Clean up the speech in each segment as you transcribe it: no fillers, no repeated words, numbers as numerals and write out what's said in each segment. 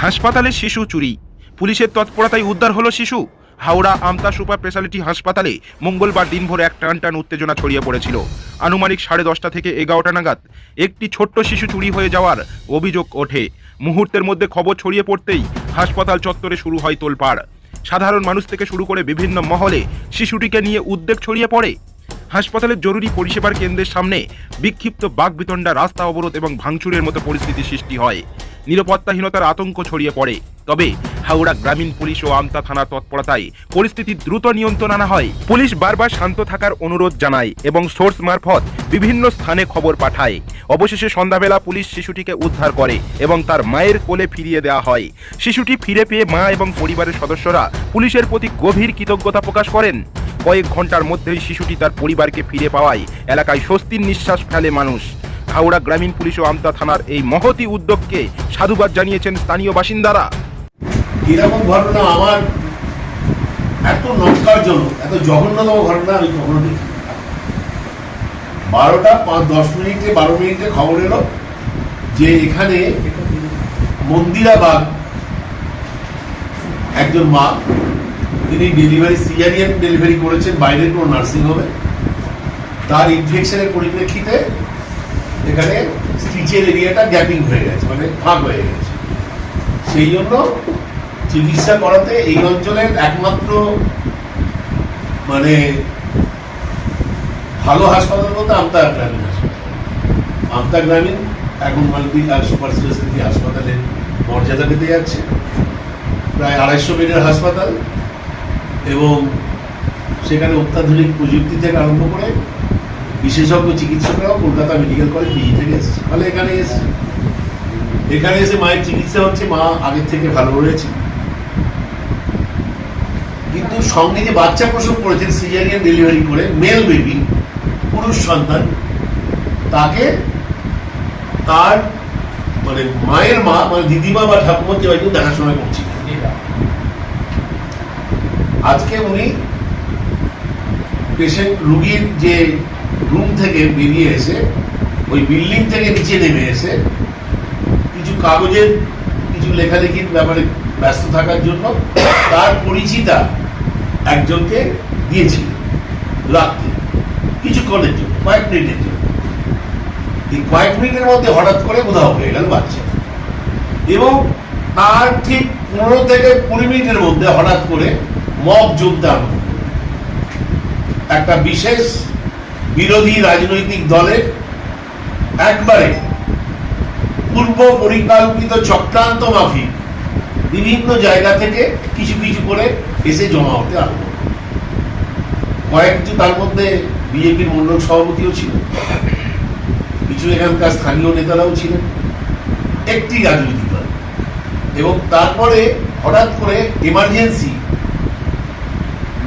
হাসপাতালে শিশু চুরি, পুলিশের তৎপরতায় উদ্ধার হলো শিশু। হাওড়া আমতা সুপার স্পেশালিটি হাসপাতালে মঙ্গলবার দিনভর এক টান উত্তেজনা ছড়িয়ে পড়েছিল। আনুমানিক 10:30 থেকে 11টা নাগাদ একটি ছোট্ট শিশু চুরি হয়ে যাওয়ার অভিযোগ ওঠে। মুহূর্তের মধ্যে খবর ছড়িয়ে পড়তেই হাসপাতাল চত্বরে শুরু হয় তোলপাড়। সাধারণ মানুষ থেকে শুরু করে বিভিন্ন মহলে শিশুটিকে নিয়ে উদ্বেগ ছড়িয়ে পড়ে। হাসপাতালের জরুরি পরিষেবার কেন্দ্রের সামনে বিক্ষিপ্ত বাকবিতণ্ডা, রাস্তা অবরোধ এবং ভাঙচুরের মতো পরিস্থিতি সৃষ্টি হয়। নিরাপত্তাহীনতার আতঙ্ক ছড়িয়ে পড়ে। তবে হাওড়া গ্রামীণ পুলিশ ও আমতা থানার তৎপরতায় পরিস্থিতি দ্রুত নিয়ন্ত্রণ আনা হয়। পুলিশ বারবার শান্ত থাকার অনুরোধ জানায় এবং সোর্স মারফত বিভিন্ন স্থানে খবর পাঠায়। অবশেষে সন্ধ্যাবেলা পুলিশ শিশুটিকে উদ্ধার করে এবং তার মায়ের কোলে ফিরিয়ে দেওয়া হয়। শিশুটি ফিরে পেয়ে মা এবং পরিবারের সদস্যরা পুলিশের প্রতি গভীর কৃতজ্ঞতা প্রকাশ করেন। কয়েক ঘন্টার মধ্যেই শিশুটি তার পরিবারকে ফিরে পাওয়ায় এলাকায় স্বস্তির নিঃশ্বাস ফেলে মানুষ। হাওড়া গ্রামীণ পুলিশ ও আমতা থানার এই মহতি উদ্যোগকে সাধুবাদ জানিয়েছেন স্থানীয় বাসিন্দারা। এরকম ঘটনা আমার এত নক্কারজনক, এত জঘন্যতম ঘটনা আমি কখনো দেখি। 12 মিনিটে খবর এলো যে এখানে মন্দিরাবাগ একজন মা, তিনি সিজারিয়ান ডেলিভারি করেছেন বাইরের কোনো নার্সিংহোমে। তার ইনফেকশনের পরিপ্রেক্ষিতে এখানে স্টিচের এরিয়াটা গ্যাপিং হয়ে গেছে, মানে ফাঁক হয়ে গেছে। সেই জন্য চিকিৎসা করাতে এই অঞ্চলের একমাত্র মানে ভালো হাসপাতাল বলতে আমতা গ্রামীণ হাসপাতাল। আমতা গ্রামীণ এখন মাল্টি সুপার স্পেশালিটি হাসপাতালের মর্যাদা পেতে যাচ্ছে। প্রায় 250 বেডের হাসপাতাল এবং সেখানে অত্যাধুনিক প্রযুক্তি থেকে আরম্ভ করে বিশেষজ্ঞ চিকিৎসকরাও কলকাতা মেডিকেল কলেজ পিজি থেকে এসেছে। ফলে এখানে এসে মায়ের চিকিৎসা হচ্ছে, মা আগের থেকে ভালো রয়েছে। কিন্তু সঙ্গে যে বাচ্চা প্রসব করেছেন সিজারিয়ান ডেলিভারি করে, মেল বেবি, পুরুষ সন্তান, তাকে তার মানে মায়ের মা মানে দিদিমা বা ঠাকুমা কেউ একজন দেখাশোনা করছে। আজকে উনি পেশেন্ট রুগীর যে রুম থেকে বেরিয়ে এসে ওই বিল্ডিং থেকে নিচে নেমে এসে কিছু কাগজের কিছু লেখালেখির ব্যাপারে ব্যস্ত থাকার জন্য তার পরিচিতা একজনকে দিয়েছিল রাত্রে কিছুক্ষণের জন্য, কয়েক মিনিটের জন্য। এই কয়েক মিনিটের মধ্যে হঠাৎ করে উধাও হয়ে গেল বাচ্চা, এবং তার ঠিক 15 থেকে 20 মিনিটের মধ্যে হঠাৎ করে মব যোগদান একটা বিশেষ বিরোধী রাজনৈতিক দলের একবারে পূর্ব পরিকল্পিত চক্রান্ত মাফিক বিভিন্ন জায়গা থেকে কিছু কিছু করে এসে জমা হতে আরম্ভ। কয়েকজন, তার মধ্যে বিজেপির মন্ডল সভাপতিও ছিল, কিছু এখানকার স্থানীয় নেতারাও ছিলেন, একটি রাজনৈতিক দল। এবং তারপরে হঠাৎ করে এমার্জেন্সি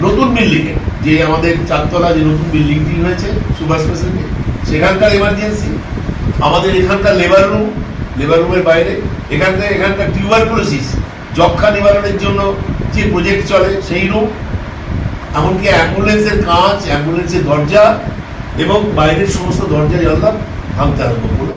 নতুন বিল্ডিং এ, যে আমাদের 4 তলা যে নতুন বিল্ডিংটি হয়েছে সুপার স্পেশালিটি, সেখানকার এমার্জেন্সি, আমাদের এখানকার লেবার রুমের বাইরে এখানকার টিউবারকুলোসিস যক্ষ্মা নিবারণের জন্য যে প্রজেক্ট চলে সেই রুম, এমনকি অ্যাম্বুলেন্সের কাঁচ, অ্যাম্বুলেন্সের দরজা এবং বাইরের সমস্ত দরজা জানলা ভাঙতে আরম্ভ করলো।